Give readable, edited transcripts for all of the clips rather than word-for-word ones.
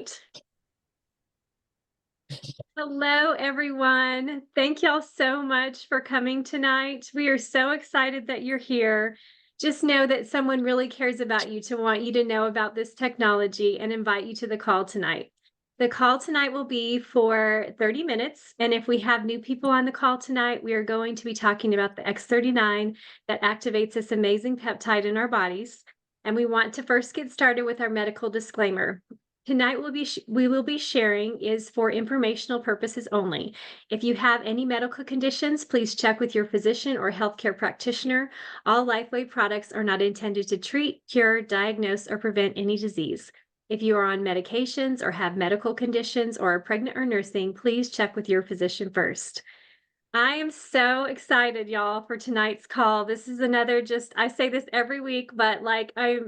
tonight. Hello, everyone. Thank y'all so much for coming tonight. We are so excited that you're here. Just know that someone really cares about you to want you to know about this technology and invite you to the call tonight. The call tonight will be for 30 minutes. And if we have new people on the call tonight, we are going to be talking about the X39 that activates this amazing peptide in our bodies. And we want to first get started with our medical disclaimer. Tonight we will be sharing is for informational purposes only. If you have any medical conditions, please check with your physician or healthcare practitioner. All LifeWave products are not intended to treat, cure, diagnose, or prevent any disease. If you are on medications or have medical conditions or are pregnant or nursing, please check with your physician first. I am so excited, y'all, for tonight's call. This is another I say this every week, but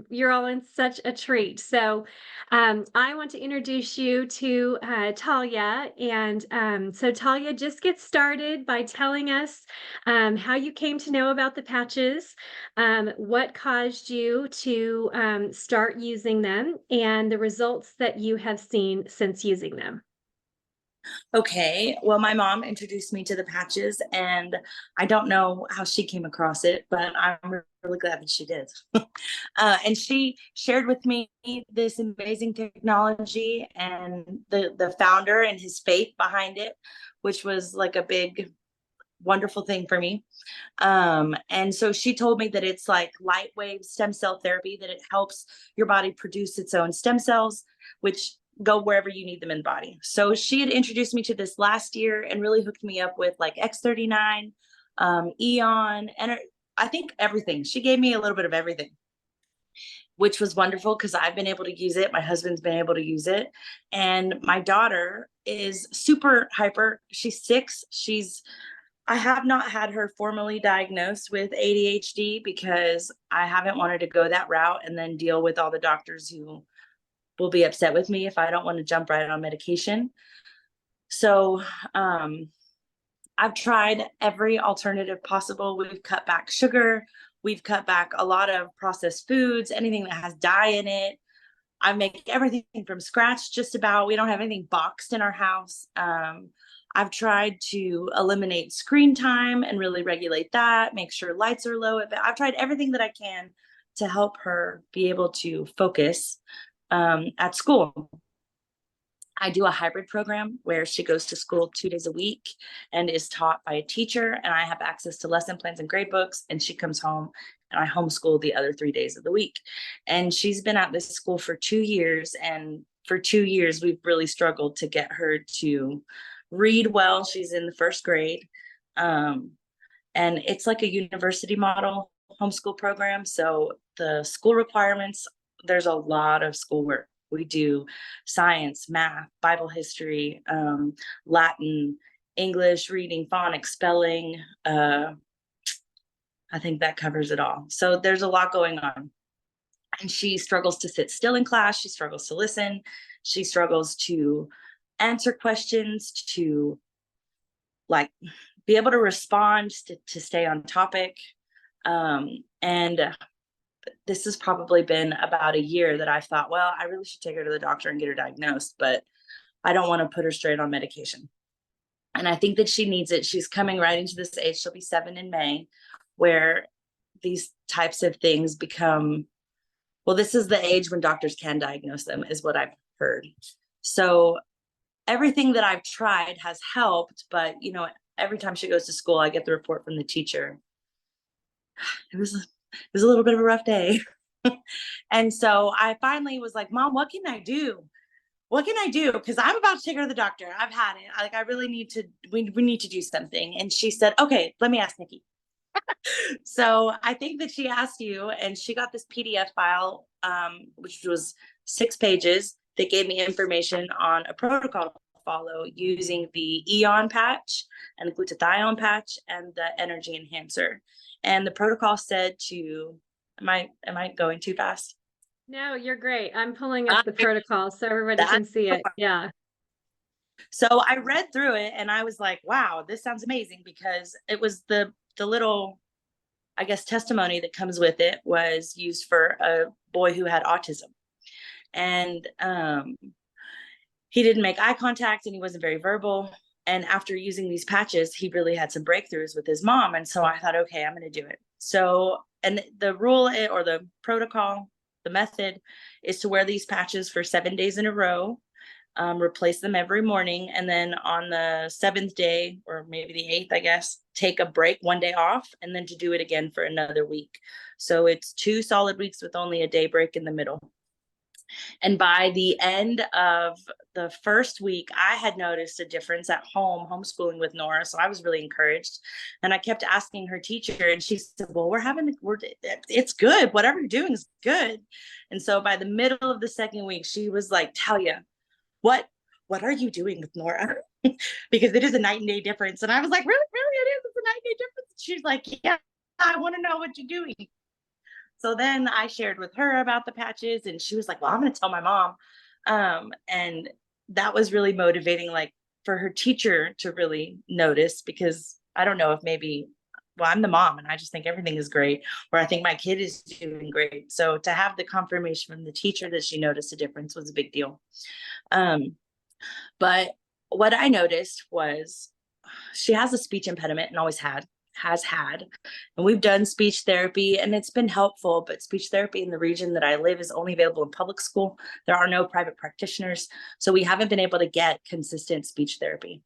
you're all in such a treat. So I want to introduce you to Talya. And so Talya, just get started by telling us how you came to know about the patches, what caused you to start using them, and the results that you have seen since using them. Okay, well, my mom introduced me to the patches, and I don't know how she came across it, but I'm really glad that she did. And she shared with me this amazing technology and the founder and his faith behind it, which was like a big, wonderful thing for me. And so she told me that it's like light wave stem cell therapy, that it helps your body produce its own stem cells, which go wherever you need them in the body. So she had introduced me to this last year and really hooked me up with like X39, Eon, and I think everything. She gave me a little bit of everything, which was wonderful because I've been able to use it. My husband's been able to use it. And my daughter is super hyper. She's 6. I have not had her formally diagnosed with ADHD because I haven't wanted to go that route and then deal with all the doctors who will be upset with me if I don't want to jump right on medication. So I've tried every alternative possible. We've cut back sugar. We've cut back a lot of processed foods, anything that has dye in it. I make everything from scratch, just about. We don't have anything boxed in our house. I've tried to eliminate screen time and really regulate that, make sure lights are low. I've tried everything that I can to help her be able to focus at school. I do a hybrid program where she goes to school 2 days a week and is taught by a teacher, and I have access to lesson plans and grade books, and she comes home and I homeschool the other 3 days of the week. And she's been at this school for 2 years, and for 2 years we've really struggled to get her to read well. She's in the 1st grade, and it's like a university model homeschool program. So the school requirements, there's a lot of schoolwork. We do science, math, Bible history, Latin, English, reading, phonics, spelling. I think that covers it all. So there's a lot going on. And she struggles to sit still in class. She struggles to listen. She struggles to answer questions, to like be able to respond, to stay on topic. And this has probably been about a year that I thought, well, I really should take her to the doctor and get her diagnosed, but I don't want to put her straight on medication. And I think that she needs it. She's coming right into this age. She'll be 7 in May, where these types of things become, well, this is the age when doctors can diagnose them, is what I've heard. So everything that I've tried has helped, but every time she goes to school, I get the report from the teacher. It was a little bit of a rough day. And so I finally was like, Mom, what can I do? What can I do? Because I'm about to take her to the doctor. I've had it. I really need to, we need to do something. And she said, okay, let me ask Nikki. So I think that she asked you, and she got this PDF file, which was 6 pages that gave me information on a protocol to follow using the Eon patch and the glutathione patch and the energy enhancer. And the protocol said to, am I going too fast? No, you're great. I'm pulling up the protocol so everybody can see it. Yeah. So I read through it and I was like, wow, this sounds amazing, because it was the little, I guess, testimony that comes with it was used for a boy who had autism. And he didn't make eye contact and he wasn't very verbal. And after using these patches, he really had some breakthroughs with his mom. And so I thought, okay, I'm going to do it. So, and the rule or the protocol, the method is to wear these patches for 7 days in a row, replace them every morning. And then on the 7th day, or maybe the 8th, I guess, take a break, 1 day off, and then to do it again for another week. So it's 2 solid weeks with only a day break in the middle. And by the end of the first week, I had noticed a difference at home, homeschooling with Nora. So I was really encouraged. And I kept asking her teacher, and she said, well, it's good. Whatever you're doing is good. And so by the middle of the second week, she was like, Talya, what are you doing with Nora? Because it is a night and day difference. And I was like, really, it is. It's a night and day difference. She's like, yeah, I want to know what you're doing. So then I shared with her about the patches, and she was like, well, I'm going to tell my mom. And that was really motivating, like for her teacher to really notice, because I don't know if maybe, well, I'm the mom and I just think everything is great, or I think my kid is doing great. So to have the confirmation from the teacher that she noticed a difference was a big deal. But what I noticed was she has a speech impediment and has had, and we've done speech therapy and it's been helpful, but speech therapy in the region that I live is only available in public school. There are no private practitioners, so we haven't been able to get consistent speech therapy.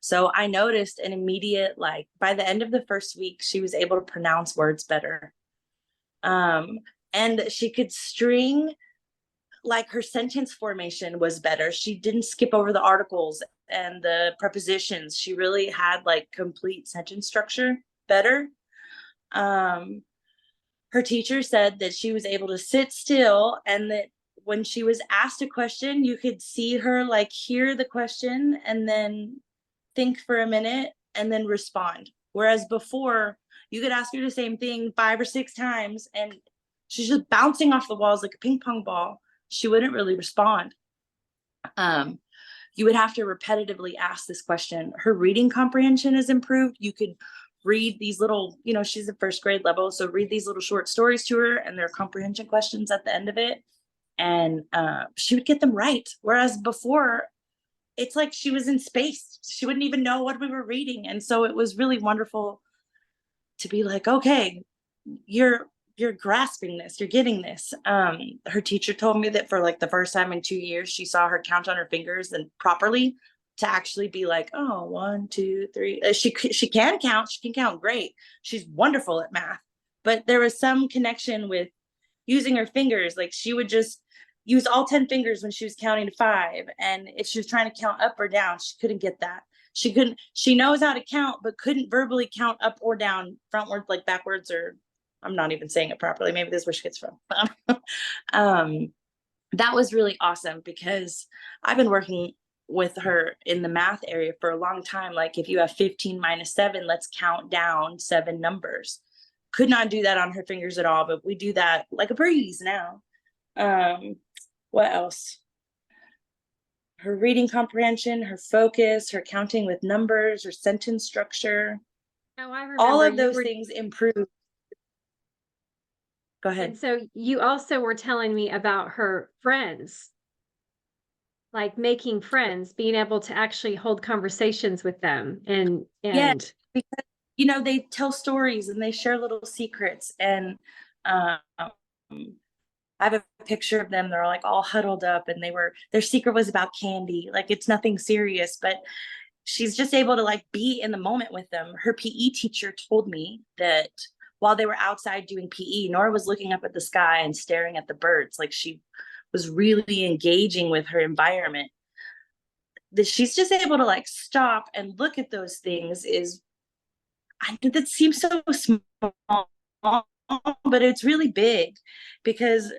So I noticed an immediate, like by the end of the first week, she was able to pronounce words better. And she could string, like her sentence formation was better. She didn't skip over the articles and the prepositions. She really had like complete sentence structure better. Her teacher said that she was able to sit still, and that when she was asked a question, you could see her like hear the question and then think for a minute and then respond. Whereas before, you could ask her the same thing 5 or 6 times and she's just bouncing off the walls like a ping pong ball. She wouldn't really respond. You would have to repetitively ask this question. Her reading comprehension has improved. You could read these little, she's at first grade level, so read these little short stories to her and there are comprehension questions at the end of it. And she would get them right. Whereas before, it's like she was in space. She wouldn't even know what we were reading. And so it was really wonderful to be like, okay, you're grasping this, you're getting this. Her teacher told me that for like the first time in 2 years, she saw her count on her fingers and properly, to actually be like, oh, 1, 2, 3. She can count. She can count great. She's wonderful at math. But there was some connection with using her fingers. Like she would just use all 10 fingers when she was counting to 5. And if she was trying to count up or down, she couldn't get that. She knows how to count, but couldn't verbally count up or down, frontwards, like backwards, or I'm not even saying it properly. Maybe this is where she gets from. That was really awesome, because I've been working with her in the math area for a long time. Like if you have 15 minus 7, let's count down 7 numbers. Could not do that on her fingers at all, but we do that like a breeze now. What else? Her reading comprehension, her focus, her counting with numbers, her sentence structure. Oh, I remember all of those things improved. Go ahead. And so you also were telling me about her friends, like making friends, being able to actually hold conversations with them. And yeah, because they tell stories and they share little secrets. And I have a picture of them. They're like all huddled up, and their secret was about candy. Like it's nothing serious, but she's just able to like be in the moment with them. Her PE teacher told me that while they were outside doing PE, Nora was looking up at the sky and staring at the birds. Like she was really engaging with her environment. That she's just able to like stop and look at those things that seems so small, but it's really big, because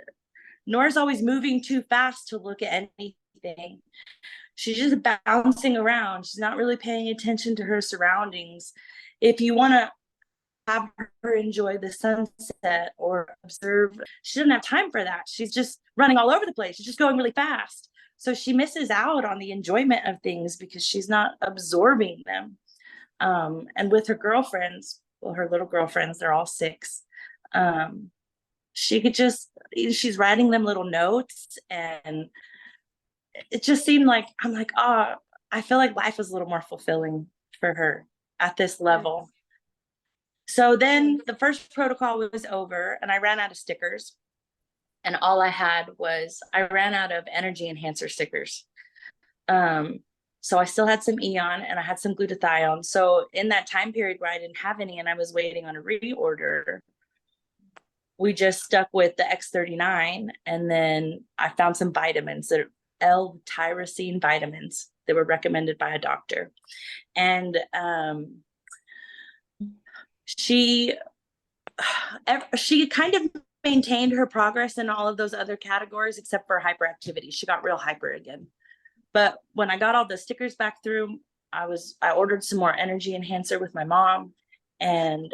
Nora's always moving too fast to look at anything. She's just bouncing around. She's not really paying attention to her surroundings. If you want to have her enjoy the sunset or observe, she doesn't have time for that. She's just running all over the place. She's just going really fast. So she misses out on the enjoyment of things because she's not absorbing them. And with her girlfriends, well, her little girlfriends, they're all 6. She's writing them little notes, and it just seemed like, I'm like, oh, I feel like life is a little more fulfilling for her at this level. So then the first protocol was over and I ran out of stickers. And all I had was, I ran out of energy enhancer stickers. So I still had some Eon and I had some glutathione. So in that time period where I didn't have any and I was waiting on a reorder, we just stuck with the X39. And then I found some vitamins that are L-tyrosine vitamins that were recommended by a doctor. And she kind of maintained her progress in all of those other categories except for hyperactivity. She got real hyper again. But when I got all the stickers back through, I ordered some more energy enhancer with my mom, and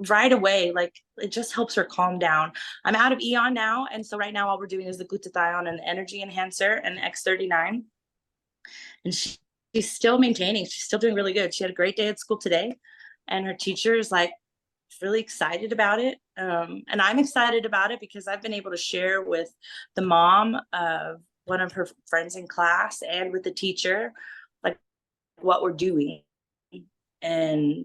right away, like, it just helps her calm down. I'm out of Eon now, and so right now all we're doing is the glutathione and the energy enhancer and X39. And she's still maintaining. She's still doing really good. She had a great day at school today, and her teacher is like really excited about it. And I'm excited about it because I've been able to share with the mom of one of her friends in class and with the teacher, like, what we're doing, and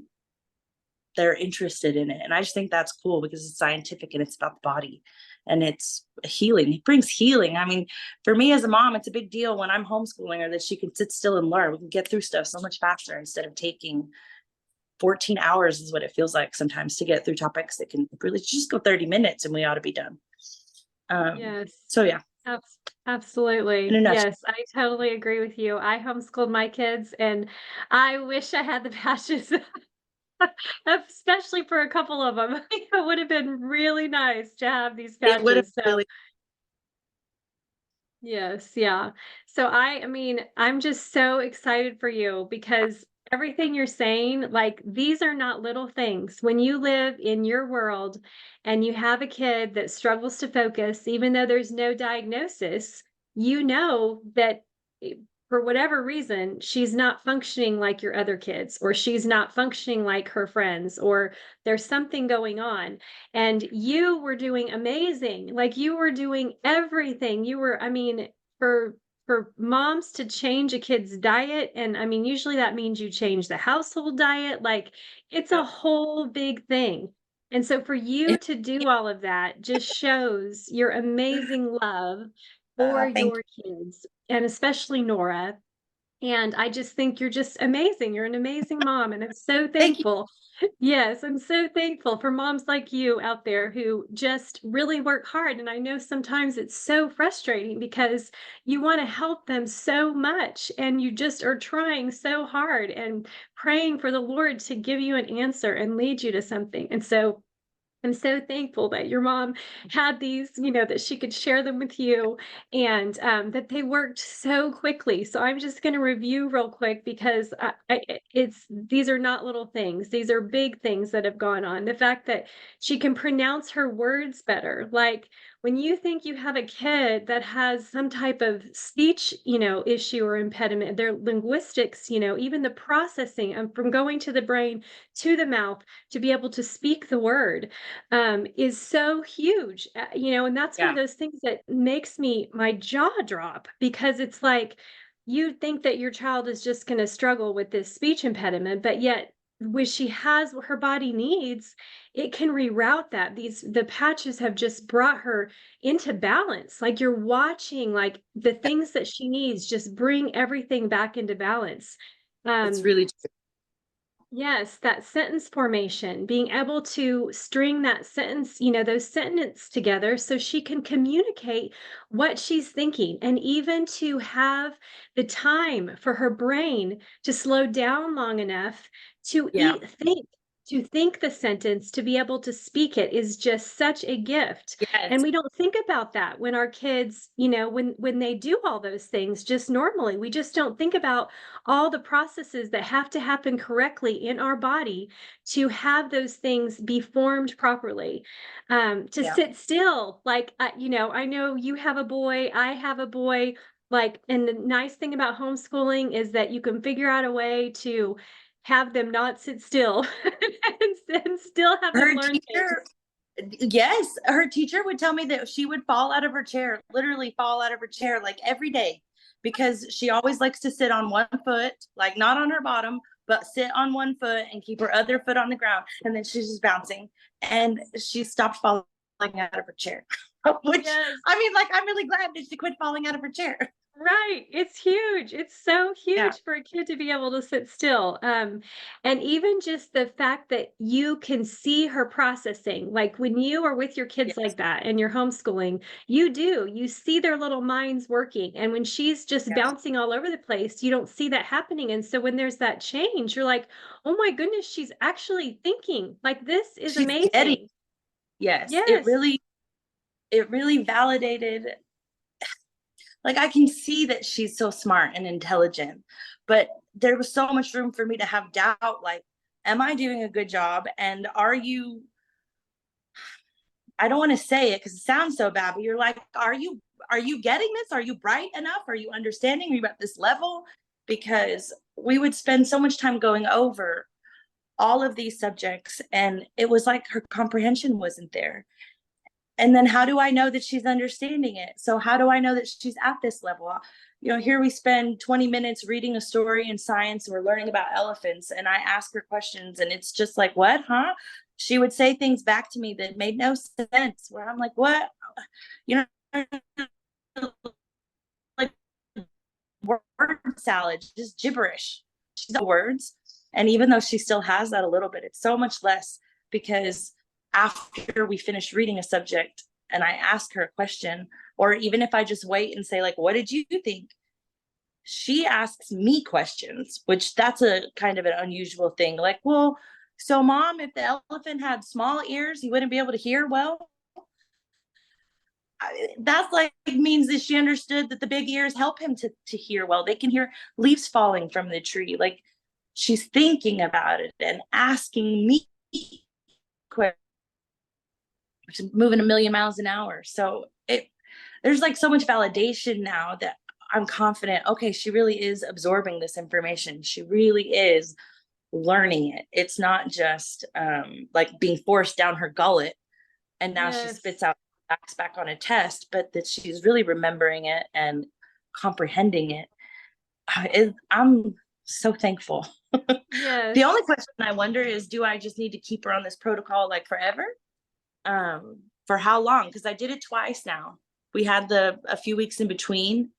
they're interested in it. And I just think that's cool because it's scientific and it's about the body and it's healing. It brings healing. I mean, for me as a mom, it's a big deal when I'm homeschooling her that she can sit still and learn. We can get through stuff so much faster instead of taking 14 hours is what it feels like sometimes to get through topics that can really just go 30 minutes and we ought to be done. Yes. So yeah. Absolutely. Yes, I totally agree with you. I homeschooled my kids and I wish I had the patches, especially for a couple of them. It would have been really nice to have these It would have patches. So really. yes, yeah. So I mean, I'm just so excited for you because everything you're saying, like these are not little things. When you live in your world and you have a kid that struggles to focus, even though there's no diagnosis, you know that for whatever reason, she's not functioning like your other kids, or she's not functioning like her friends, or there's something going on. And you were doing amazing. Like you were doing everything. You were, I mean, for moms to change a kid's diet, and I mean, usually that means you change the household diet, like it's a whole big thing. And so for you to do all of that just shows your amazing love for Thank your kids, and especially Nora. And I just think you're just amazing. You're an amazing mom, and I'm so thank you. thankful. Yes, I'm so thankful for moms like you out there who just really work hard. And I know sometimes it's so frustrating because you want to help them so much and you just are trying so hard and praying for the Lord to give you an answer and lead you to something. And so I'm so thankful that your mom had these, that she could share them with you, and that they worked so quickly. So I'm just going to review real quick because these are not little things. These are big things that have gone on. The fact that she can pronounce her words better, like when you think you have a kid that has some type of speech, issue or impediment, their linguistics, even the processing from going to the brain to the mouth to be able to speak the word is so huge, and that's one of Yeah. those things that makes my jaw drop because it's like you think that your child is just going to struggle with this speech impediment, but yet when she has what her body needs, it can reroute that. The patches have just brought her into balance. Like you're watching, like the things that she needs just bring everything back into balance. It's Um, really. Yes, that sentence formation, being able to string that sentence, those sentences together so she can communicate what she's thinking, and even to have the time for her brain to slow down long enough to Yeah. think the sentence, to be able to speak it is just such a gift. And Yes. we don't think about that when our kids, when they do all those things just normally. We just don't think about all the processes that have to happen correctly in our body to have those things be formed properly. To Yeah. sit still, like, I know you have a boy, I have a boy, like, and the nice thing about homeschooling is that you can figure out a way to have them not sit still and still have them Her learn teacher, things. Yes, her teacher would tell me that she would fall out of her chair, literally fall out of her chair like every day, because she always likes to sit on one foot, like not on her bottom, but sit on one foot and keep her other foot on the ground. And then she's just bouncing. And she stopped falling out of her chair, which Yes. I mean, like, I'm really glad that she quit falling out of her chair. Right. It's huge. It's so Yeah. huge for a kid to be able to sit still. And even just the fact that you can see her processing, like when you are with your kids Yes. like that and you're homeschooling, you see their little minds working. And when she's just Yes. bouncing all over the place, you don't see that happening. And so when there's that change, you're like, oh my goodness, she's actually thinking. Like, this is She's getting, amazing. yes, Yes. it really validated, like, I can see that she's so smart and intelligent, but there was so much room for me to have doubt, like, am I doing a good job? And are you, I don't want to say it because it sounds so bad, but you're like, are you getting this? Are you bright enough? Are you understanding? Are you at this level? Because we would spend so much time going over all of these subjects, and it was like her comprehension wasn't there. And then how do I know that she's understanding it? So how do I know that she's at this level? You know, here we spend 20 minutes reading a story in science, we're learning about elephants, and I ask her questions, and it's just like, what, huh? She would say things back to me that made no sense, where I'm like, what? You know, like word salad, just gibberish. She's got words. And even though she still has that a little bit, it's so much less, because after we finish reading a subject and I ask her a question, or even if I just wait and say, like, what did you think? She asks me questions, which that's a kind of an unusual thing. Like, well, so mom, if the elephant had small ears, he wouldn't be able to hear well. That's like means that she understood that the big ears help him to hear well. They can hear leaves falling from the tree. Like, she's thinking about it and asking me questions, moving a million miles an hour. So there's like so much validation now that I'm confident, okay, she really is absorbing this information. She really is learning it. It's not just like being forced down her gullet and now she Yes. spits out facts back on a test, but that she's really remembering it and comprehending it. I'm so thankful. The Yes. only question I wonder is, do I just need to keep her on this protocol like forever? For how long? Because I did it twice now. We had a few weeks in between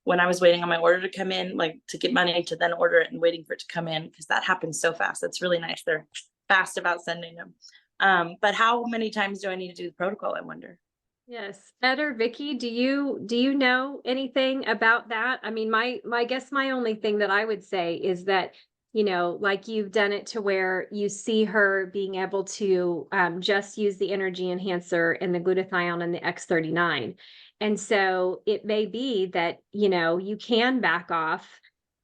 when I was waiting on my order to come in, like to get money to then order it and waiting for it to come in, because that happens so fast. That's really nice. They're fast about sending them. But how many times do I need to do the protocol, I wonder? Yes. Ed or Vicky, do you know anything about that? I mean, my guess my only thing that I would say is that, like you've done it to where you see her being able to just use the energy enhancer and the glutathione and the X39. And so it may be that, you can back off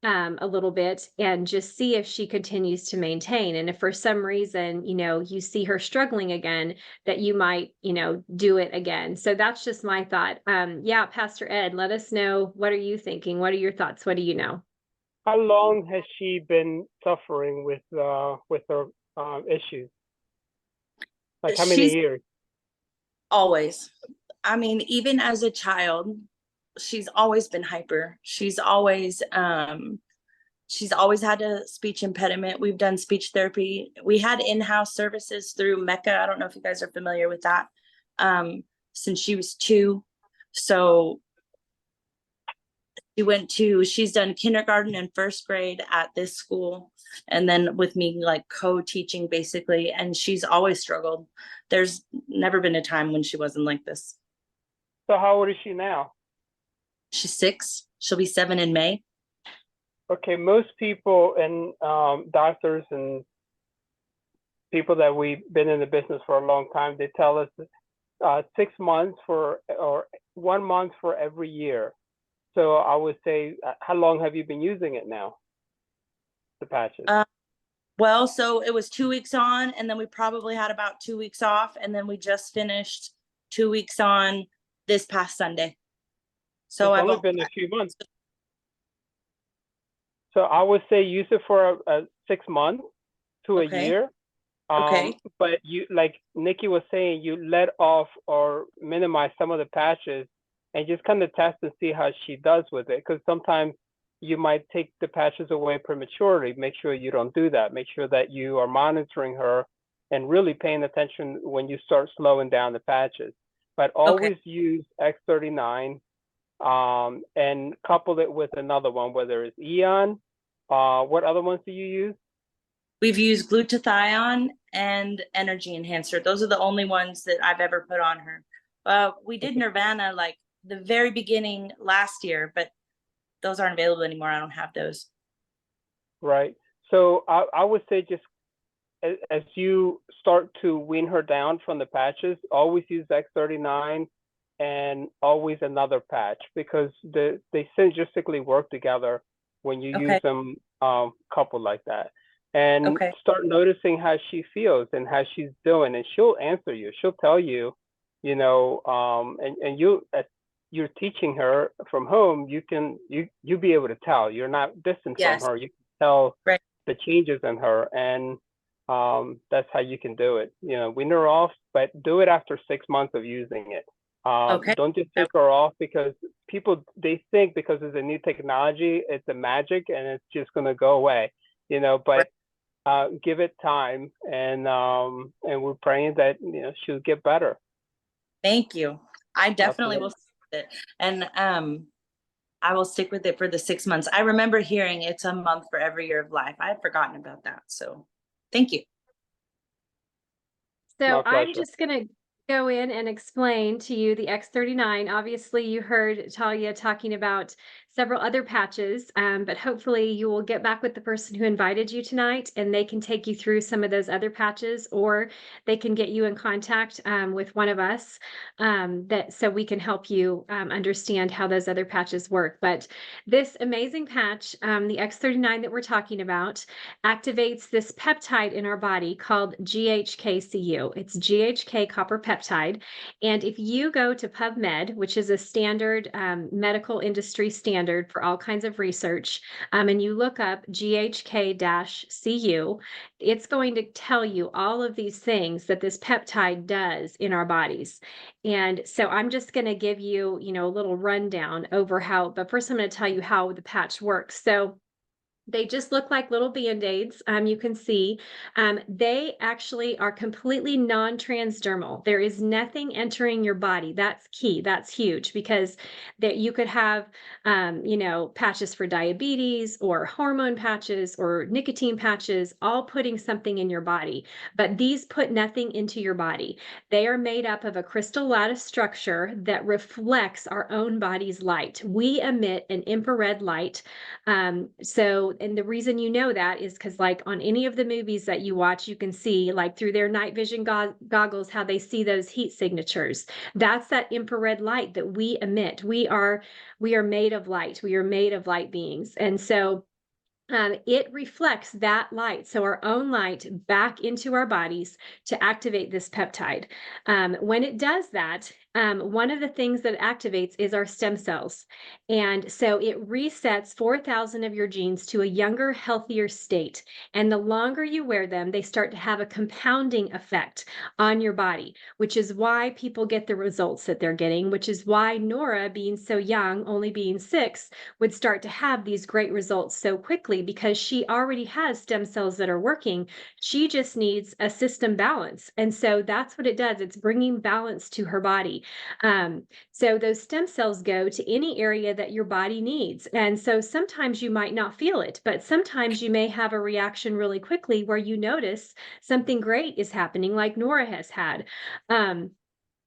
a little bit and just see if she continues to maintain. And if for some reason, you see her struggling again, that you might, do it again. So that's just my thought. Yeah, Pastor Ed, let us know. What are you thinking? What are your thoughts? What do you know? How long has she been suffering with her issues? Like how many She's years? always, I mean, even as a child, she's always been hyper. She's always had a speech impediment. We've done speech therapy. We had in-house services through Mecca. I don't know if you guys are familiar with that. Since she was 2. So she's done kindergarten and first grade at this school. And then with me, like co-teaching basically. And she's always struggled. There's never been a time when she wasn't like this. So how old is she now? She's 6. She'll be 7 in May. Okay, most people and doctors and people that we've been in the business for a long time, they tell us 6 months or 1 month for every year. So I would say, how long have you been using it now, the patches? Well, so it was 2 weeks on, and then we probably had about 2 weeks off, and then we just finished 2 weeks on this past Sunday. So It's I've only been a few months. So I would say use it for 6 months to a year. Okay. But you, like Nikki was saying, you let off or minimize some of the patches and just kind of test and see how she does with it. Because sometimes you might take the patches away prematurely. Make sure you don't do that. Make sure that you are monitoring her and really paying attention when you start slowing down the patches. But always use X39 and couple it with another one, whether it's Eon. What other ones do you use? We've used glutathione and energy enhancer. Those are the only ones that I've ever put on her. We did Nirvana like the very beginning last year, but those aren't available anymore. I don't have those. Right. So I would say just as you start to wean her down from the patches, always use X39 and always another patch, because they synergistically work together when you use them coupled like that. And start noticing how she feels and how she's doing, and she'll answer you. She'll tell you, you know, and you're teaching her from home. You be able to tell. You're not distant from her. You can tell the changes in her, and that's how you can do it. You know, wean her off, but do it after 6 months of using it. Don't just take her off, because people, they think because it's a new technology, it's a magic and it's just going to go away, you know, but give it time, and we're praying that, you know, she'll get better. Thank you. I definitely will stick with it. And I will stick with it for the 6 months. I remember hearing it's a month for every year of life. I had forgotten about that. So thank you. So I'm just going to go in and explain to you the X39. Obviously, you heard Talya talking about several other patches, but hopefully you will get back with the person who invited you tonight, and they can take you through some of those other patches, or they can get you in contact with one of us, so we can help you understand how those other patches work. But this amazing patch, the X39 that we're talking about, activates this peptide in our body called GHKCU. It's GHK copper peptide. And if you go to PubMed, which is a standard medical industry standard for all kinds of research, and you look up GHK-CU, it's going to tell you all of these things that this peptide does in our bodies. And so I'm just going to give you, you know, a little rundown over how, but first I'm going to tell you how the patch works. So they just look like little Band-Aids. You can see they actually are completely non-transdermal. There is nothing entering your body. That's key. That's huge, because that you could have, you know, patches for diabetes or hormone patches or nicotine patches, all putting something in your body. But these put nothing into your body. They are made up of a crystal lattice structure that reflects our own body's light. We emit an infrared light. And the reason you know that is because, like, on any of the movies that you watch, you can see, like, through their night vision goggles, how they see those heat signatures. That's that infrared light that we emit. We are made of light. We are made of light beings. And so it reflects that light, so our own light, back into our bodies to activate this peptide. When it does that, one of the things that activates is our stem cells. And so it resets 4,000 of your genes to a younger, healthier state. And the longer you wear them, they start to have a compounding effect on your body, which is why people get the results that they're getting, which is why Nora, being so young, only being 6, would start to have these great results so quickly, because she already has stem cells that are working. She just needs a system balance. And so that's what it does. It's bringing balance to her body. So those stem cells go to any area that your body needs. And so sometimes you might not feel it, but sometimes you may have a reaction really quickly where you notice something great is happening, like Nora has had.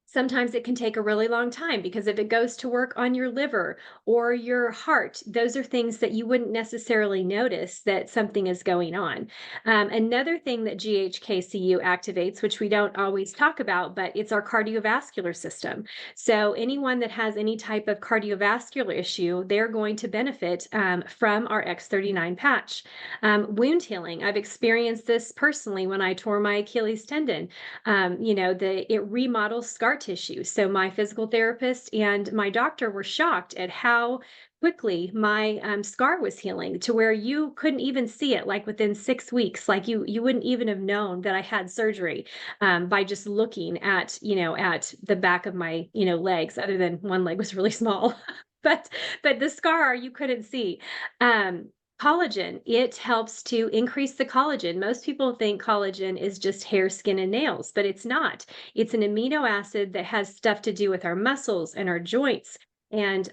Sometimes it can take a really long time, because if it goes to work on your liver or your heart, those are things that you wouldn't necessarily notice that something is going on. Another thing that GHKCU activates, which we don't always talk about, but it's our cardiovascular system. So anyone that has any type of cardiovascular issue, they're going to benefit from our X39 patch. Wound healing. I've experienced this personally when I tore my Achilles tendon. It remodels scar tissue. So my physical therapist and my doctor were shocked at how quickly my scar was healing to where you couldn't even see it like within 6 weeks. Like you wouldn't even have known that I had surgery by just looking at, at the back of my, legs, other than one leg was really small. but the scar you couldn't see. Um, Collagen, it helps to increase the collagen. Most people think collagen is just hair, skin, and nails, but it's not. It's an amino acid that has stuff to do with our muscles and our joints and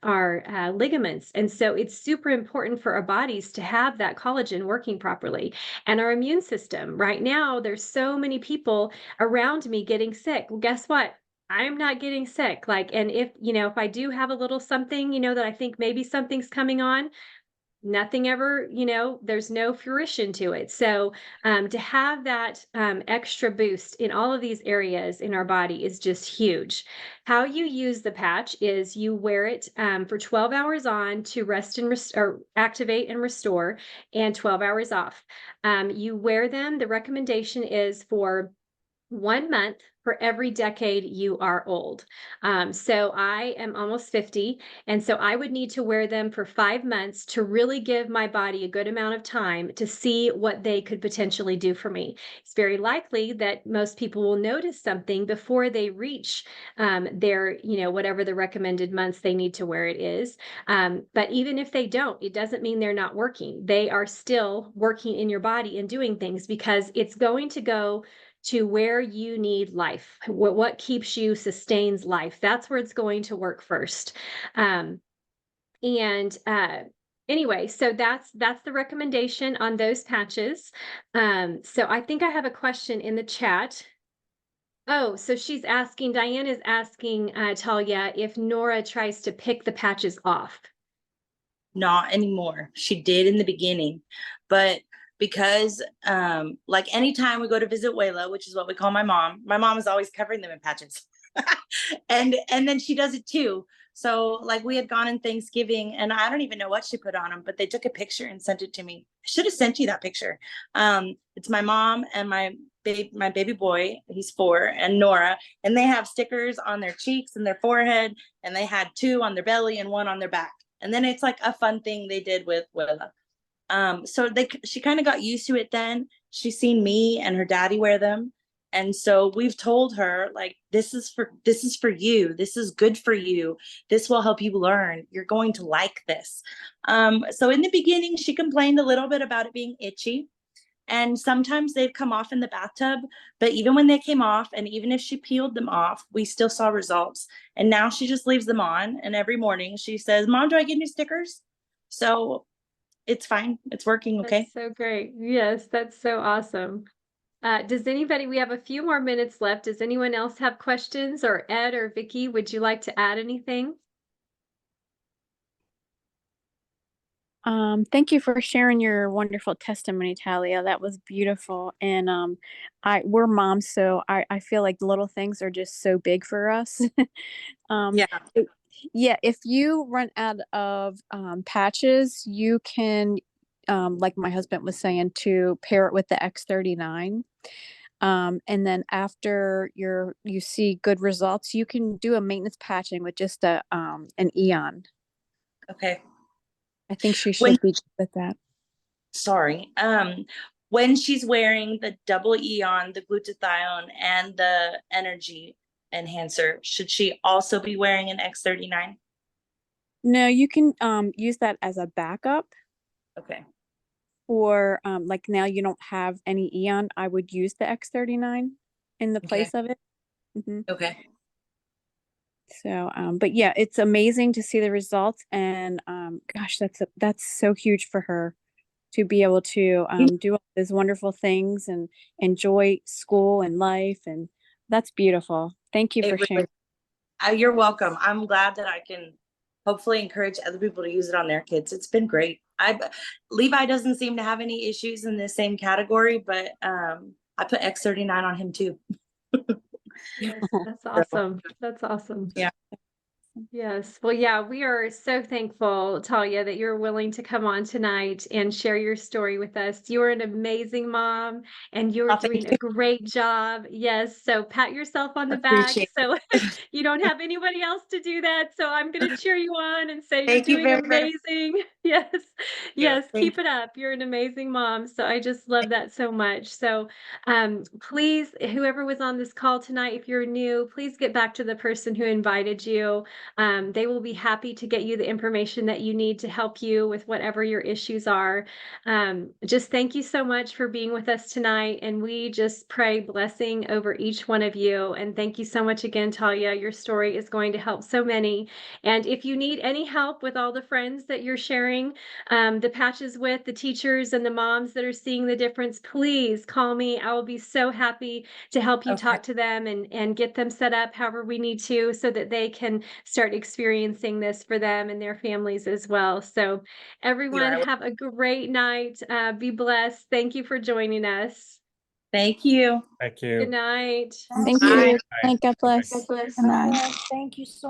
our ligaments. And so it's super important for our bodies to have that collagen working properly. And our immune system. Right now, there's so many people around me getting sick. Well, guess what? I'm not getting sick. Like, and if I do have a little something, that I think maybe something's coming on, nothing ever, there's no fruition to it. So to have that extra boost in all of these areas in our body is just huge. How you use the patch is you wear it for 12 hours on to rest and or activate and restore, and 12 hours off. You wear them. The recommendation is for 1 month for every decade you are old. So I am almost 50. And so I would need to wear them for 5 months to really give my body a good amount of time to see what they could potentially do for me. It's very likely that most people will notice something before they reach their, whatever the recommended months they need to wear it is. But even if they don't, it doesn't mean they're not working. They are still working in your body and doing things, because it's going to go to where you need life, what keeps you, sustains life. That's where it's going to work first. And anyway, so that's the recommendation on those patches. So I think I have a question in the chat. Oh, so Diane is asking Talya if Nora tries to pick the patches off. Not anymore. She did in the beginning, but because like anytime we go to visit Wayla, which is what we call my mom is always covering them in patches. and then she does it too. So like we had gone in Thanksgiving, and I don't even know what she put on them, but they took a picture and sent it to me. I should have sent you that picture. It's my mom and my baby boy, he's 4, and Nora, and they have stickers on their cheeks and their forehead, and they had 2 on their belly and 1 on their back. And then it's like a fun thing they did with Willa. So she kind of got used to it then. She's seen me and her daddy wear them. And so we've told her, like, this is for you. This is good for you. This will help you learn. You're going to like this. So in the beginning, she complained a little bit about it being itchy. And sometimes they'd come off in the bathtub, but even when they came off, and even if she peeled them off, we still saw results. And now she just leaves them on. And every morning she says, Mom, do I get new stickers? So it's fine. It's working. Okay. That's so great. Yes, that's so awesome. We have a few more minutes left. Does anyone else have questions? Or Ed or Vicky, would you like to add anything? Thank you for sharing your wonderful testimony, Talia. That was beautiful. And we're moms, so I feel like little things are just so big for us. Yeah. Yeah, if you run out of patches, you can, like my husband was saying, to pair it with the X39. And then after you see good results, you can do a maintenance patching with just an Eon. Okay. I think she should be good with that. Sorry. When she's wearing the double Eon, the glutathione, and the energy enhancer, should she also be wearing an X39? No, you can use that as a backup. Okay. Or like now you don't have any Eon, I would use the X39 in the place of it. Okay. So, but yeah, it's amazing to see the results, and gosh, that's so huge for her to be able to do all those wonderful things and enjoy school and life, and that's beautiful. Thank you for sharing. You're welcome. I'm glad that I can hopefully encourage other people to use it on their kids. It's been great. Levi doesn't seem to have any issues in the same category, but I put X39 on him too. Yes, that's awesome. That's awesome. Yeah. Yes. Well, yeah, we are so thankful, Talya, that you're willing to come on tonight and share your story with us. You are an amazing mom and you're Oh, thank doing a you. great job. Yes. So pat yourself on the back. Appreciate So it. you don't have anybody else to do that. So I'm going to cheer you on and say you're Thank you doing very much. amazing. Yes. Yes. Thank Keep it up. You're an amazing mom. So I just love that so much. So please, whoever was on this call tonight, if you're new, please get back to the person who invited you. They will be happy to get you the information that you need to help you with whatever your issues are. Just thank you so much for being with us tonight. And we just pray blessing over each one of you. And thank you so much again, Talya. Your story is going to help so many. And if you need any help with all the friends that you're sharing the patches with, the teachers and the moms that are seeing the difference, please call me. I will be so happy to help you Okay. talk to them and get them set up however we need to so that they can start experiencing this for them and their families as well. So everyone You're- have a great night. Be blessed. Thank you for joining us. Thank you. Thank Good you. night. Thank Bye. you. Bye. God bless. God bless. Thank you so